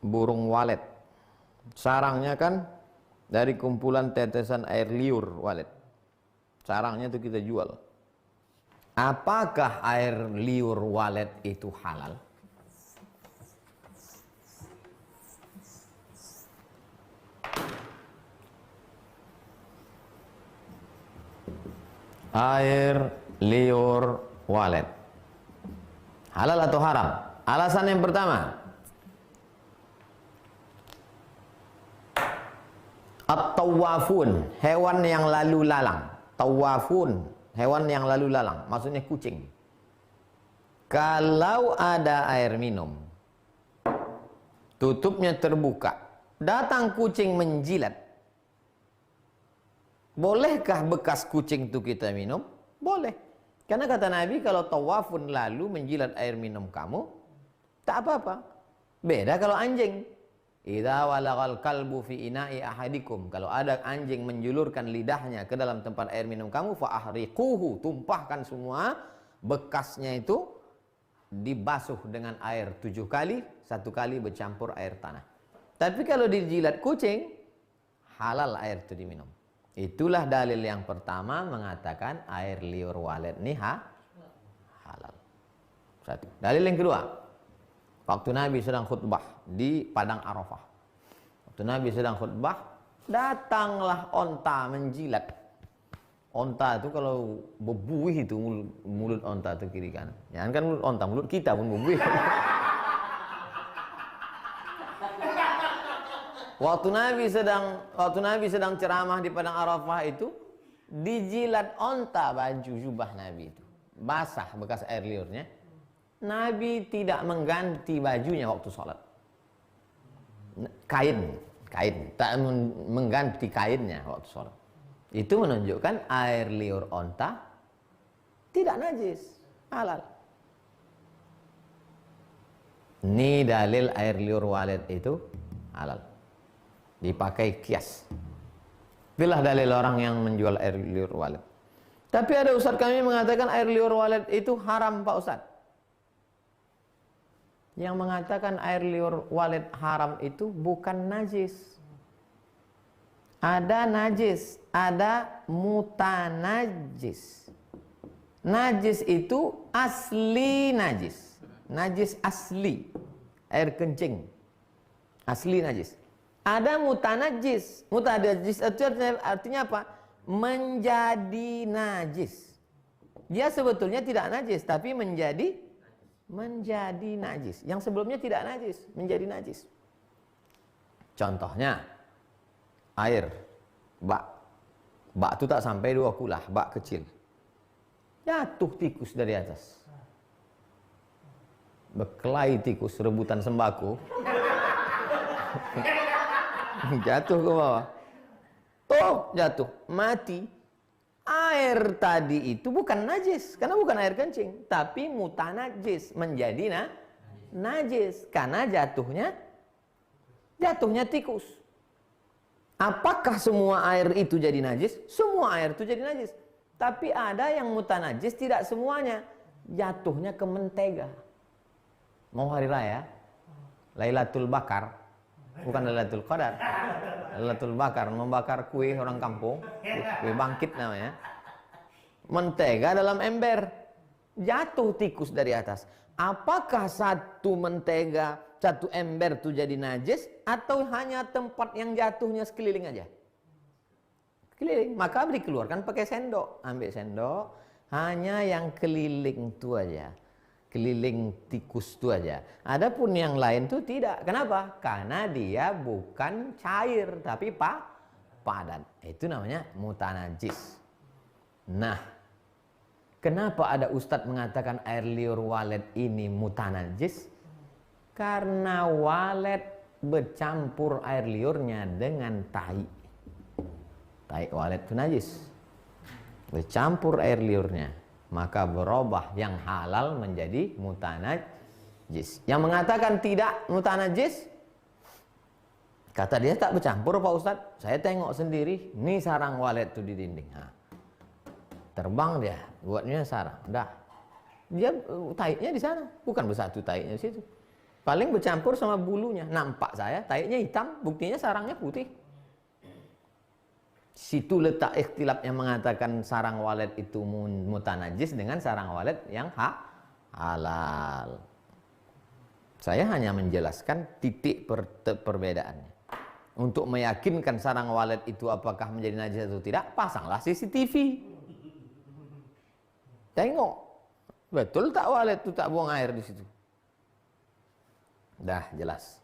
burung walet. Sarangnya kan dari kumpulan tetesan air liur walet. Sarangnya itu kita jual. Apakah air liur walet itu halal? Air liur walet halal atau haram? Alasan yang pertama, at-tawafun, hewan yang lalu lalang. Tawafun, hewan yang lalu lalang, maksudnya kucing. Kalau ada air minum, tutupnya terbuka, datang kucing menjilat, bolehkah bekas kucing itu kita minum? Boleh. Karena kata Nabi, kalau tawafun lalu menjilat air minum kamu, tak apa-apa. Beda kalau anjing. Idza walagal kalbu fi ina'i ahadikum, kalau ada anjing menjulurkan lidahnya ke dalam tempat air minum kamu, fa ahriquhu, tumpahkan semua bekasnya itu, dibasuh dengan air 7 kali, 1 kali bercampur air tanah. Tapi kalau dijilat kucing, halal air itu diminum. Itulah dalil yang pertama mengatakan air liur walet ini halal. Satu. Dalil yang kedua, waktu Nabi sedang khutbah di padang Arafah. Waktu Nabi sedang khutbah, datanglah onta menjilat. Onta itu kalau berbuih itu mulut onta itu kiri kanan. Jangan kan mulut onta, mulut kita pun berbuih. Waktu Nabi sedang ceramah di padang Arafah itu, dijilat onta baju jubah Nabi itu. Basah bekas air liurnya. Nabi tidak mengganti bajunya waktu sholat. Kain, tak mengganti kainnya waktu sholat. Itu menunjukkan air liur onta tidak najis, halal. Ini dalil air liur walet itu halal. Dipakai kias. Itulah dalil orang yang menjual air liur walet. Tapi ada ustaz kami mengatakan air liur walet itu haram, Pak Ustaz. Yang mengatakan air liur walet haram itu bukan najis. Ada najis, ada mutanajis. Najis itu asli najis. Najis asli. Air kencing. Asli najis. Ada mutanajis. Mutanajis itu artinya apa? Menjadi najis. Dia sebetulnya tidak najis, tapi menjadi najis. Yang sebelumnya tidak najis, menjadi najis. Contohnya, air bak. Bak itu tak sampai 2 kulah, bak kecil. Jatuh tikus dari atas. Berkelahi tikus, rebutan sembako. Jatuh ke bawah. Jatuh, mati. Air tadi itu bukan najis, karena bukan air kencing, tapi mutanajis, menjadi najis karena jatuhnya tikus. Apakah semua air itu jadi najis? Semua air itu jadi najis. Tapi ada yang mutanajis, tidak semuanya. Jatuhnya ke mentega. Mau hari raya, Lailatul Bakar, bukan Lailatul Qadar. Lailatul Bakar, membakar kue orang kampung, kue bangkit namanya. Mentega dalam ember, jatuh tikus dari atas. Apakah satu mentega, satu ember itu jadi najis, atau hanya tempat yang jatuhnya sekeliling aja? Keliling, maka dikeluarkan pakai sendok. Ambil sendok, hanya yang keliling itu aja. Keliling tikus itu aja. Adapun yang lain itu tidak. Kenapa? Karena dia bukan cair, tapi padat. Itu namanya mutanajis. Nah, kenapa ada ustadz mengatakan air liur walet ini mutanajis? Karena walet bercampur air liurnya dengan tai. Tai walet itu najis. Bercampur air liurnya, maka berubah yang halal menjadi mutanajis. Yang mengatakan tidak mutanajis, kata dia tak bercampur Pak Ustadz. Saya tengok sendiri, ini sarang walet itu di dinding. Terbang dia, buatnya sarang. Dah, dia taiknya di sana, bukan bersatu taiknya di situ. Paling bercampur sama bulunya. Nampak saya, taiknya hitam, buktinya sarangnya putih. Situ letak ikhtilaf yang mengatakan sarang walet itu mutanajis dengan sarang walet yang halal. Saya hanya menjelaskan titik perbedaannya. Untuk meyakinkan sarang walet itu apakah menjadi najis atau tidak, pasanglah CCTV. Tengok, betul tak walet itu tak buang air di situ. Dah jelas.